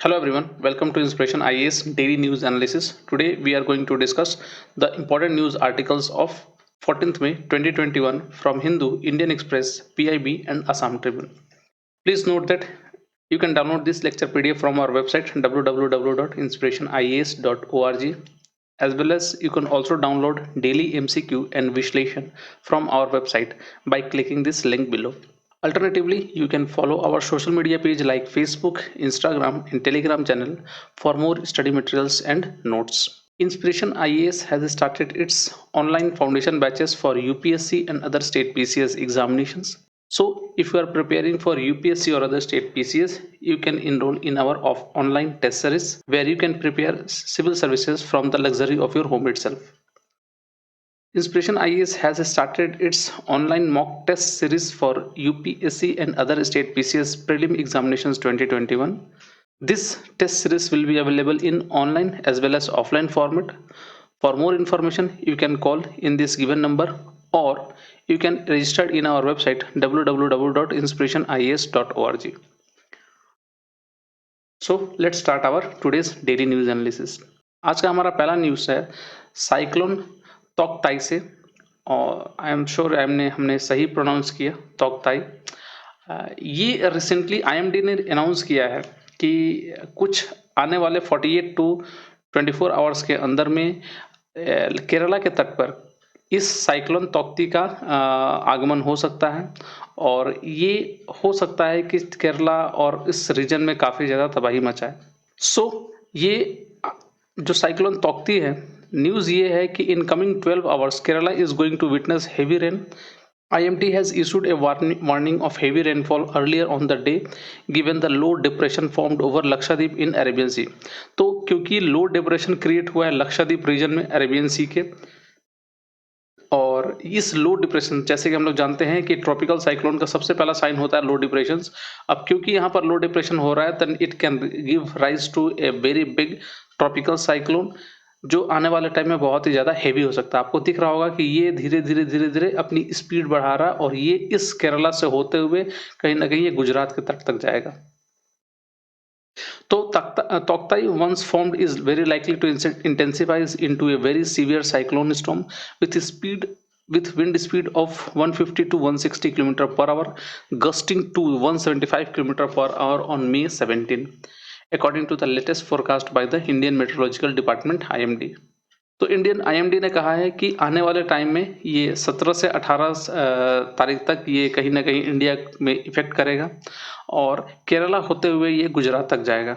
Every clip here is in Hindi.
Hello everyone, welcome to Inspiration IAS Daily News Analysis. Today we are going to discuss the important news articles of 14th May 2021 from Hindu, Indian Express, PIB and Assam Tribune. Please note that you can download this lecture PDF from our website www.inspirationias.org, as well as you can also download daily MCQ and Vishleshan from our website by clicking this link below. Alternatively, you can follow our social media page like Facebook, Instagram, and Telegram channel for more study materials and notes. Inspiration IAS has started its online foundation batches for UPSC and other state PCS examinations. So, if you are preparing for UPSC or other state PCS, you can enroll in our online test series where you can prepare civil services from the luxury of your home itself. Inspiration IAS has started its online mock test series for UPSC and other state PCS prelim examinations 2021. This test series will be available in online as well as offline format. For more information, you can call in this given number or you can register in our website www.inspirationias.org. So let's start our today's daily news analysis. आज का हमारा पहला न्यूज़ है साइक्लोन तोकताई से, और आई एम श्योर हमने सही प्रोनाउंस किया तोकताई। ये रिसेंटली आईएमडी ने अनाउंस किया है कि कुछ आने वाले 48 टू 24 आवर्स के अंदर में केरला के तट पर इस साइक्लोन तोकती का आगमन हो सकता है, और ये हो सकता है कि केरला और इस रीजन में काफ़ी ज़्यादा तबाही मचाए। ये जो साइक्लोन तोकती है, न्यूज़ ये है कि in coming 12 hours Kerala is going to witness heavy rain. IMD has issued a warning of heavy rainfall earlier on the day given the low depression formed over Lakshadweep in Arabian Sea. तो क्योंकि लो डिप्रेशन क्रिएट हुआ है लक्षद्वीप रीजन में अरेबियन सी के, और इस लो डिप्रेशन जैसे कि हम लोग जानते हैं कि ट्रॉपिकल साइक्लोन का सबसे पहला साइन होता है लो डिप्रेशन। अब क्योंकि यहाँ पर लो डिप्रेशन हो रहा है, then it can give rise to a very big tropical cyclone जो आने वाले टाइम में बहुत ही ज़्यादा हेवी हो सकता है। आपको दिख रहा होगा कि ये धीरे धीरे अपनी स्पीड बढ़ा रहा है और ये इस केरला से होते हुए कहीं ना कहीं ये गुजरात के तट तक जाएगा। तो Toktai once formed is very likely to intensify into a very severe cyclone storm with wind speed of 150 to 160 km per hour, gusting to 175 km per hour on May 17, according to the latest forecast by the Indian Meteorological Department (IMD). तो इंडियन आईएमडी ने कहा है कि आने वाले टाइम में ये 17 से 18 तारीख तक ये कहीं ना कहीं इंडिया में इफेक्ट करेगा और केरला होते हुए ये गुजरात तक जाएगा,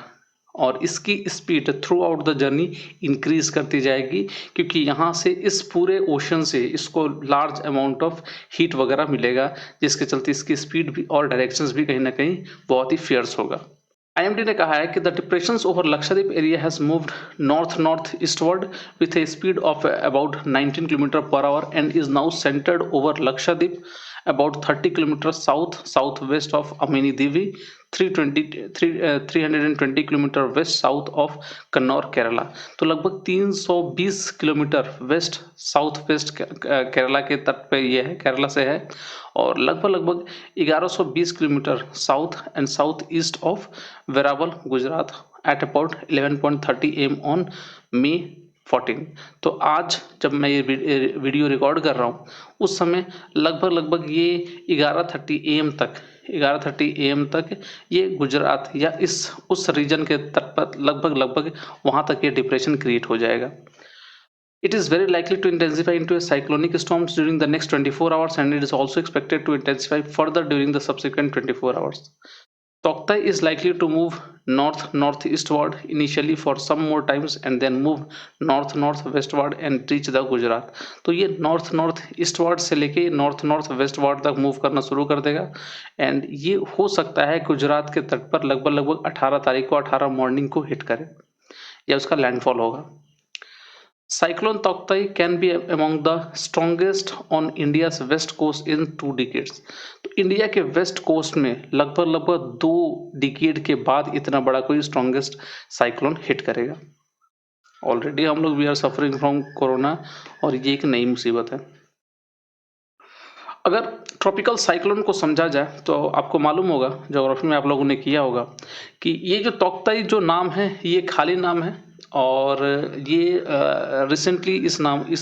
और इसकी speed through out the journey increase करती जाएगी क्योंकि यहाँ से इस पूरे ओशन से इसको लार्ज अमाउंट ऑफ हीट वगैरह मिलेगा, जिसके चलते इसकी स्पीड भी और डायरेक्शंस भी कहीं ना कहीं बहुत ही फियर्स होगा। IMD ने कहा है कि the depressions over Lakshadweep area has moved north eastward with a speed of about 19 km per hour and is now centered over Lakshadweep, about 30 km southwest of Amini Devi, 320 km west south of Kannauр, Kerala। तो लगभग 320 kilometre west south west Kerala के तट पे ये है, केरला से है, और लगभग 1120 kilometre south and south east of Veraval, Gujarat, at about 11:30 AM on May 14। तो आज जब मैं ये वीडियो रिकॉर्ड कर रहा हूँ उस समय लगभग ये 11:30 AM तक ये गुजरात या उस रीजन के तट पर लगभग वहाँ तक ये डिप्रेशन क्रिएट हो जाएगा। It is very likely to intensify into a cyclonic storm during the next 24 hours and it is also expected to intensify further during the subsequent 24 hours. Toktai is likely to move northeastward initially for some more times and then move northwestward and reach the Gujarat। तो ये northeastward से लेके northwestward तक मूव करना शुरू कर देगा एंड ये हो सकता है गुजरात के तट पर लगभग 18 तारीख को 18 मॉर्निंग को हिट करे या उसका लैंडफॉल होगा। Cyclone Toktai can be among the strongest on India's west coast in 2 decades। तो इंडिया के वेस्ट कोस्ट में लगभग 2 डिकेड के बाद इतना बड़ा कोई स्ट्रॉन्गेस्ट साइक्लोन हिट करेगा। ऑलरेडी हम लोग we are suffering from corona और ये एक नई मुसीबत है। अगर ट्रॉपिकल साइक्लोन को समझा जाए तो आपको मालूम होगा, ज्योग्राफी में आप लोगों ने किया होगा कि ये जो तोक्ताई जो नाम है ये खाली नाम है और ये रिसेंटली इस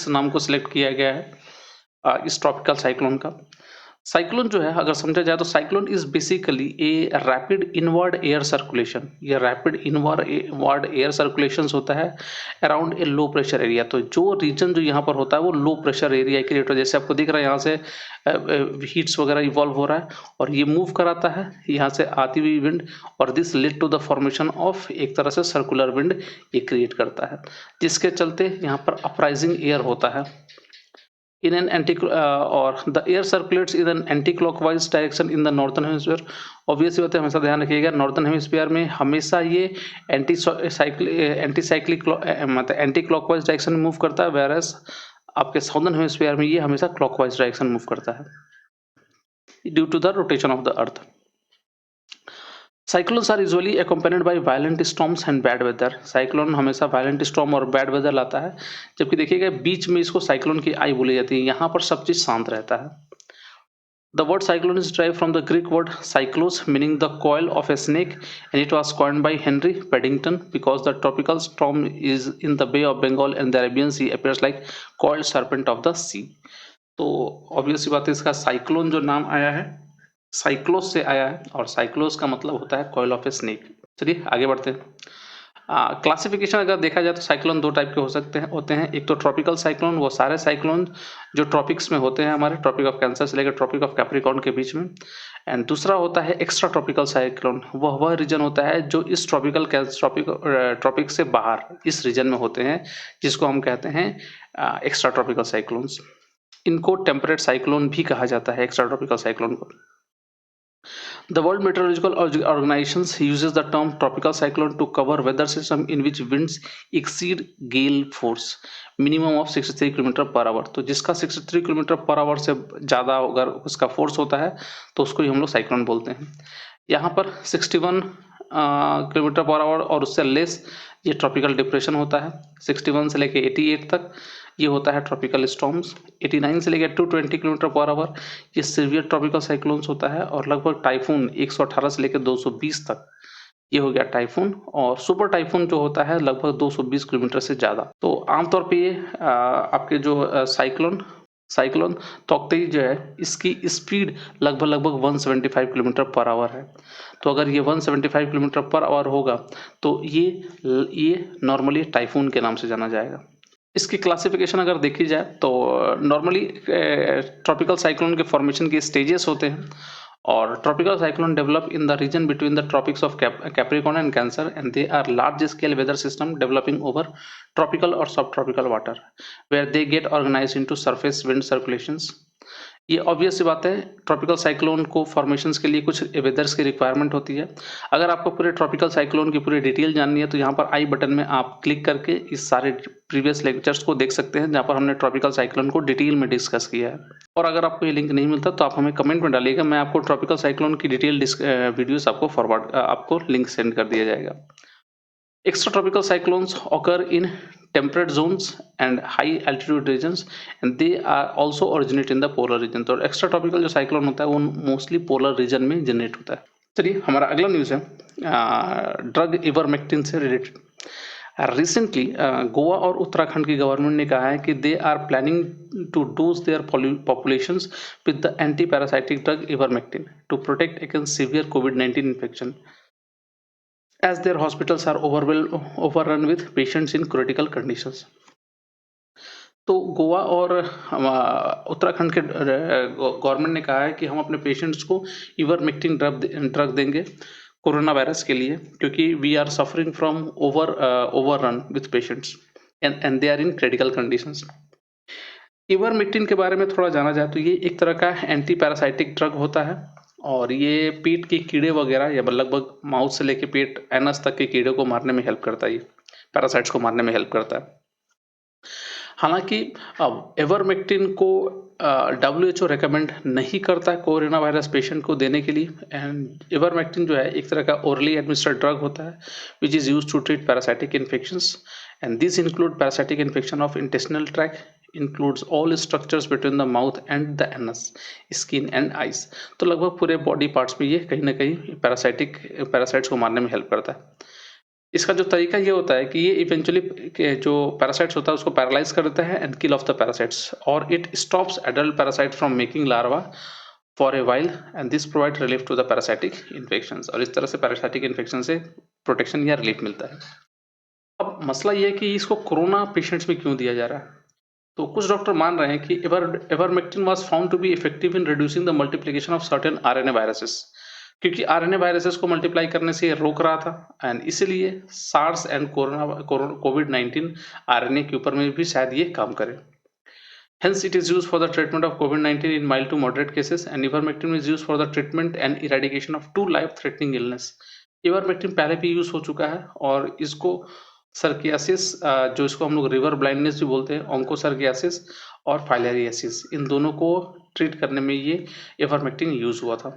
नाम को सिलेक्ट किया गया है इस ट्रॉपिकल साइक्लोन का। साइक्लोन जो है अगर समझा जाए तो cyclone is basically a rapid inward air circulation. ये रैपिड इनवर्ड एयर सर्कुलेशन होता है around a low pressure area. तो जो रीजन जो यहाँ पर होता है वो लो प्रेशर एरिया क्रिएट हो, जैसे आपको दिख रहा है यहाँ से हीट्स वगैरह इवॉल्व हो रहा है और ये मूव कराता है यहाँ से आती हुई विंड और this led to the formation of एक तरह से सर्कुलर विंड ये क्रिएट करता है, जिसके चलते यहाँ पर अपराइजिंग एयर होता है in an or the air circulates in an anti-clockwise direction in the northern hemisphere। Obvious बात है, हमेशा ध्यान रखिएगा नॉर्दर्न हेमिस्फीयर में हमेशा ये एंटी क्लॉकवाइज डायरेक्शन में मूव करता है, whereas आपके साउदर्न हेमिस्फीयर में ये हमेशा क्लॉकवाइज डायरेक्शन मूव करता है due to the rotation of the earth. Cyclones are usually accompanied by violent storms and bad weather। Cyclone हमेशा वायलेंट स्टॉर्म और बैड वेदर लाता है, जबकि देखिएगा बीच में इसको साइक्लोन की आई बोली जाती है। यहाँ पर सब चीज शांत रहता है। The word cyclone is derived from the Greek word cyclos, meaning the coil of a snake, and it was coined by Henry Paddington because the tropical storm is in the Bay of Bengal and the Arabian Sea appears like coiled serpent of the sea। तो ऑब्वियस बात है, इसका साइक्लोन जो नाम आया है साइक्लोस से आया है और साइक्लोस का मतलब होता है कॉइल ऑफ ए स्नेक। चलिए आगे बढ़ते हैं। क्लासिफिकेशन अगर देखा जाए तो साइक्लोन दो टाइप के होते हैं। एक तो ट्रॉपिकल साइक्लोन, वो सारे साइक्लोन जो ट्रॉपिक्स में होते हैं, हमारे ट्रॉपिक ऑफ कैंसर से लेकर ट्रॉपिक ऑफ कैप्रिकॉर्न के बीच में। एंड दूसरा होता है एक्स्ट्रा ट्रॉपिकल साइक्लोन, वह रीजन होता है जो इस ट्रॉपिक से बाहर इस रीजन में होते हैं, जिसको हम कहते हैं एक्स्ट्रा ट्रॉपिकल साइक्लोन्स। इनको टेम्परेट साइक्लोन भी कहा जाता है, एक्स्ट्रा ट्रॉपिकल साइक्लोन को। The World Meteorological Organization uses the term tropical cyclone to cover weather system in which winds exceed gale force minimum of 63 km/h। तो जिसका 63 km/h से ज़्यादा अगर उसका फोर्स होता है तो उसको ही हम लोग साइक्लोन बोलते हैं। यहाँ पर 61 km/h और उससे लेस ये ट्रॉपिकल डिप्रेशन होता है। 61 से लेके 88 तक ये होता है ट्रॉपिकल स्टॉर्म्स। 89 से लेकर 220 km/h ये सीवियर ट्रॉपिकल साइक्लोन्स होता है और लगभग टाइफून 118 से लेकर 220 तक ये हो गया टाइफून। और सुपर टाइफून जो होता है लगभग 220 किलोमीटर से ज़्यादा। तो आमतौर पे ये आपके जो साइक्लोन तोक्ताई जो है इसकी स्पीड लगभग 175 km/h है। तो अगर ये 175 km/h होगा तो ये नॉर्मली टाइफून के नाम से जाना जाएगा। इसकी क्लासिफिकेशन अगर देखी जाए तो नॉर्मली ट्रॉपिकल साइक्लोन के फॉर्मेशन के स्टेजेस होते हैं और tropical cyclone develop in the region between the tropics of Capricorn and cancer and they are large scale weather system developing over tropical और सब tropical water where they get organised into surface wind circulations. ये ऑब्वियस सी बात है, ट्रॉपिकल साइक्लोन को फॉर्मेशंस के लिए कुछ वेदर्स की रिक्वायरमेंट होती है। अगर आपको पूरे ट्रॉपिकल साइक्लोन की पूरी डिटेल जाननी है तो यहाँ पर आई बटन में आप क्लिक करके इस सारे प्रीवियस लेक्चर्स को देख सकते हैं, जहाँ पर हमने ट्रॉपिकल साइक्लोन को डिटेल में डिस्कस किया है। और अगर आपको ये लिंक नहीं मिलता तो आप हमें कमेंट में डालिएगा, मैं आपको ट्रॉपिकल साइक्लोन की डिटेल वीडियोस आपको लिंक सेंड कर दिया जाएगा। Extra tropical cyclones occur in temperate zones and high altitude regions and they are also originate in the polar region। तो एक्स्ट्रा ट्रॉपिकल जो साइक्लोन होता है वो मोस्टली पोलर रीजन में जनरेट होता है। चलिए हमारा अगला न्यूज़ है ड्रग इवरमेक्टिन से रिलेटेड। रिसेंटली गोवा और उत्तराखंड की गवर्नमेंट ने कहा है कि they are planning to dose their populations with the anti parasitic drug ivermectin to protect against severe कोविड-19 infection as their hospitals are overrun with patients in critical conditions। तो गोवा और उत्तराखंड के गवर्नमेंट ने कहा है कि हम अपने पेशेंट्स को इवरमेक्टिन ड्रग देंगे कोरोना वायरस के लिए, क्योंकि we are suffering from overrun with patients and they are in critical conditions. Ivermectin के बारे में थोड़ा जाना जाए तो ये एक तरह का एंटी पैरासाइटिक ड्रग होता है और ये पेट के कीड़े वगैरह या लगभग माउथ से लेके पेट एनस तक के कीड़े को मारने में हेल्प करता है, ये पैरासाइट्स को मारने में हेल्प करता है। हालांकि अब इवरमेक्टिन को WHO रेकमेंड नहीं करता है कोरोना वायरस पेशेंट को देने के लिए। एंड इवरमेक्टिन जो है एक तरह का ओरली एडमिनिस्टर्ड ड्रग होता है which is used to treat parasitic infections and this include parasitic infection of intestinal tract, includes all structures between the mouth and the anus, skin and eyes। तो लगभग पूरे बॉडी पार्ट्स में ये कहीं ना कहीं पैरासाइट्स को मारने में हेल्प करता है। इसका जो तरीका ये होता है कि ये इवेंचुअली जो पैरासाइट्स होता है उसको पैरालाइज कर देता है and kill of the parasites, और it stops adult parasite from making larva for a while and this provide relief to the parasitic infections. और इस तरह से पैरासाइटिक इन्फेक्शन से प्रोटेक्शन या रिलीफ मिलता है। अब मसला ये है कि इसको कोरोना पेशेंट्स में क्यों दिया जा रहा है। तो कुछ डॉक्टर मान रहे हैं कि ivermectin was found to be effective in reducing the multiplication of certain RNA viruses, क्योंकि आरएनए वायरसेस को मल्टीप्लाई करने से ये रोक रहा था एंड इसीलिए सार्स एंड कोविड-19 आरएनए के ऊपर में भी शायद ये काम करे। Hence, it is used for the treatment of COVID-19 in mild to moderate cases, and ivermectin is used for the treatment and eradication of two life-threatening illness। ivermectin पहले भी यूज हो चुका है और इसको सर्कियासिस, जो इसको हम लोग रिवर ब्लाइंडनेस भी बोलते हैं, ऑन्कोसर्कियासिस और फाइलेरियासिस, इन दोनों को ट्रीट करने में ये इवरमेक्टिन यूज हुआ था।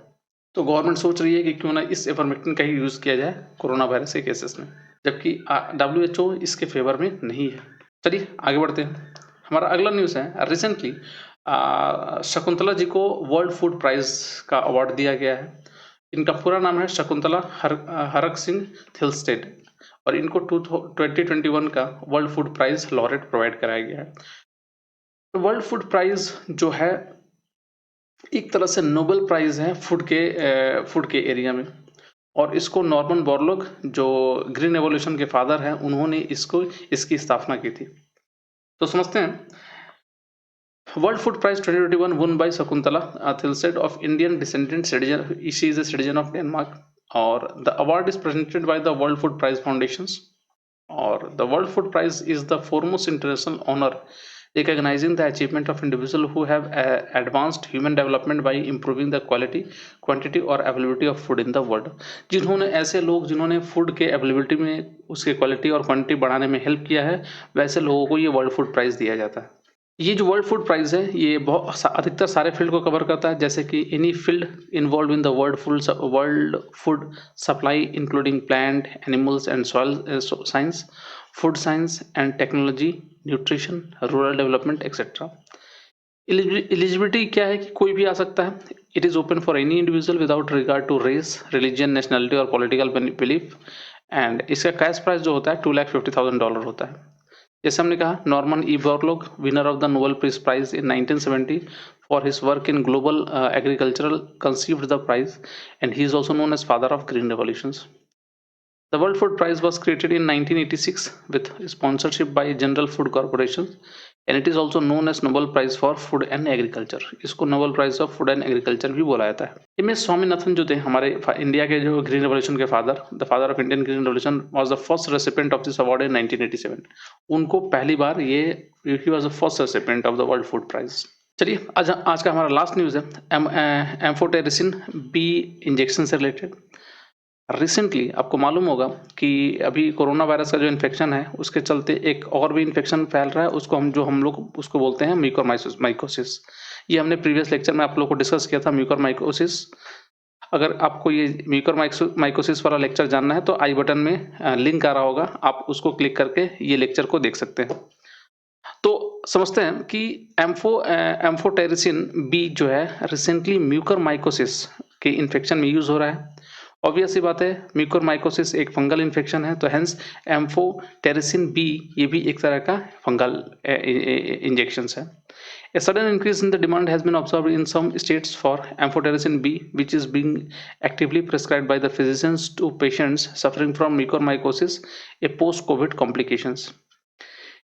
तो गवर्नमेंट सोच रही है कि क्यों ना इस इवरमेक्टिन का ही यूज किया जाए कोरोना वायरस के केसेस में, जबकि WHO इसके फेवर में नहीं है। चलिए आगे बढ़ते हैं। हमारा अगला न्यूज़ है, रिसेंटली शकुंतला जी को वर्ल्ड फूड प्राइज का अवार्ड दिया गया है। इनका पूरा नाम है शकुंतला हरक सिंह थिल्स्टेड और इनको 2021 का world food prize laureate provide कराया गया है। वर्ल्ड फूड प्राइज जो है एक तरह से नोबेल प्राइज है फूड के एरिया में, और इसको नॉर्मन बोरलॉग जो ग्रीन एवोल्यूशन के फादर हैं उन्होंने इसकी स्थापना की थी। तो समझते हैं। World food prize 2021 won by Shakuntala Thilsted of Indian descendant citizen, she is a citizen of Denmark, और the award is presented by the World Food Prize Foundations, और the World Food Prize is the foremost international honor recognizing the achievement of individuals who have advanced human development by improving the quality, quantity और availability of food in the world। जिन्होंने ऐसे लोग जिन्होंने फूड के अवेलेबिलिटी में उसके क्वालिटी और क्वांटिटी बढ़ाने में हेल्प किया है, वैसे लोगों को ये वर्ल्ड फूड प्राइज दिया जाता है। ये जो वर्ल्ड फूड प्राइज है ये बहुत अधिकतर सारे फील्ड को कवर करता है, जैसे कि any field involve in the world food supply including plant, animals and soil science, food science and technology, nutrition, rural development etcetera. Eligibility क्या है कि कोई भी आ सकता है। It is open for any individual without regard to race, religion, nationality और पॉलिटिकल बिलीफ, एंड इसका कैश प्राइस जो होता है $250,000 होता है। जैसे हमने कहा, Norman E Borlaug, winner of the Nobel peace prize in 1970 for his work in global agricultural, conceived the prize and he is also known as father of green revolutions. The World Food Prize was created in 1986 with sponsorship by General Food Corporation, and it is also known as Nobel Prize for Food and Agriculture। इसको Nobel prize of food and agriculture भी बोला जाता है। MS स्वामीनाथन जो थे हमारे इंडिया के जो ग्रीन रेवोल्यूशन के father, the father of Indian green revolution, was the first recipient of this award in 1987। उनको पहली बार ही was the first recipient of the world food prize. चलिए आज का हमारा लास्ट न्यूज़ है एम्फोटेरिसिन बी इंजेक्शन से रिलेटेड। रिसेंटली आपको मालूम होगा कि अभी कोरोना वायरस का जो इन्फेक्शन है उसके चलते एक और भी इन्फेक्शन फैल रहा है, उसको हम लोग उसको बोलते हैं म्यूकोरमाइकोसिस। ये हमने प्रीवियस लेक्चर में आप लोग को डिस्कस किया था, म्यूकोरमाइकोसिस। अगर आपको ये म्यूकोरमाइकोसिस वाला लेक्चर जानना है तो आई बटन में लिंक आ रहा होगा, आप उसको क्लिक करके ये लेक्चर को देख सकते हैं। तो समझते हैं कि एम्फोटेरिसिन बी जो है रिसेंटली म्यूकोरमाइकोसिस के इन्फेक्शन में यूज हो रहा है। ऑब्वियस सी बात है, म्यूकोरमाइकोसिस एक फंगल इन्फेक्शन है, तो हेंस एम्फोटेरिसिन बी ये भी एक तरह का फंगल इंजेक्शन है। A sudden increase in the demand has been observed in some states for amphotericin B, which is being actively prescribed by the physicians to patients suffering from mucormycosis, a post-COVID complications.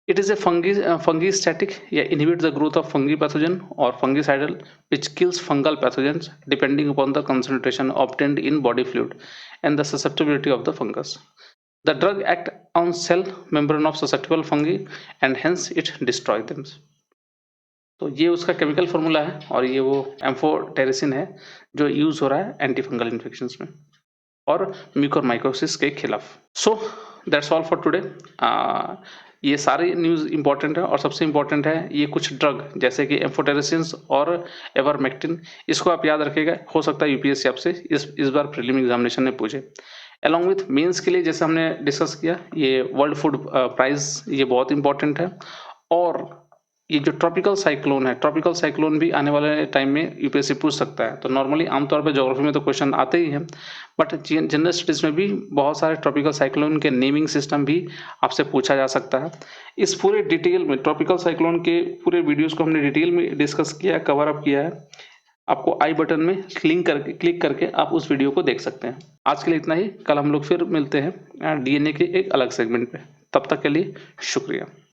It is a fungistatic, inhibits the growth of fungi pathogen or fungicidal, which kills fungal pathogens depending upon the concentration obtained in body fluid and the susceptibility of the fungus. The drug acts on cell membrane of susceptible fungi and hence it destroys them. तो ये उसका केमिकल फार्मूला है और ये वो एम्फोटेरिसिन है जो यूज हो रहा है एंटी फंगल इन्फेक्शंस में और म्यूकोरमाइकोसिस के खिलाफ। So that's all for today. ये सारे न्यूज़ इंपॉर्टेंट है और सबसे इंपॉर्टेंट है ये कुछ ड्रग जैसे कि एम्फोटेरिसिन और एवरमेक्टिन, इसको आप याद रखिएगा। हो सकता है यूपीएससी आपसे इस बार प्रीलिम एग्जामिनेशन में पूछे। अलॉन्ग विथ मेंस के लिए जैसे हमने डिस्कस किया, ये वर्ल्ड फूड प्राइज ये बहुत इंपॉर्टेंट है और ये जो ट्रॉपिकल साइक्लोन है, ट्रॉपिकल साइक्लोन भी आने वाले टाइम में यूपीएससी पूछ सकता है। तो नॉर्मली आमतौर पे ज्योग्राफी में तो क्वेश्चन आते ही हैं, बट जनरल स्टडीज में भी बहुत सारे ट्रॉपिकल साइक्लोन के नेमिंग सिस्टम भी आपसे पूछा जा सकता है। इस पूरे डिटेल में ट्रॉपिकल साइक्लोन के पूरे वीडियोस को हमने डिटेल में डिस्कस किया, कवर अप किया है। आपको आई बटन में क्लिक करके आप उस वीडियो को देख सकते हैं। आज के लिए इतना ही, कल हम लोग फिर मिलते हैं डीएनए के एक अलग सेगमेंट पे। तब तक के लिए शुक्रिया।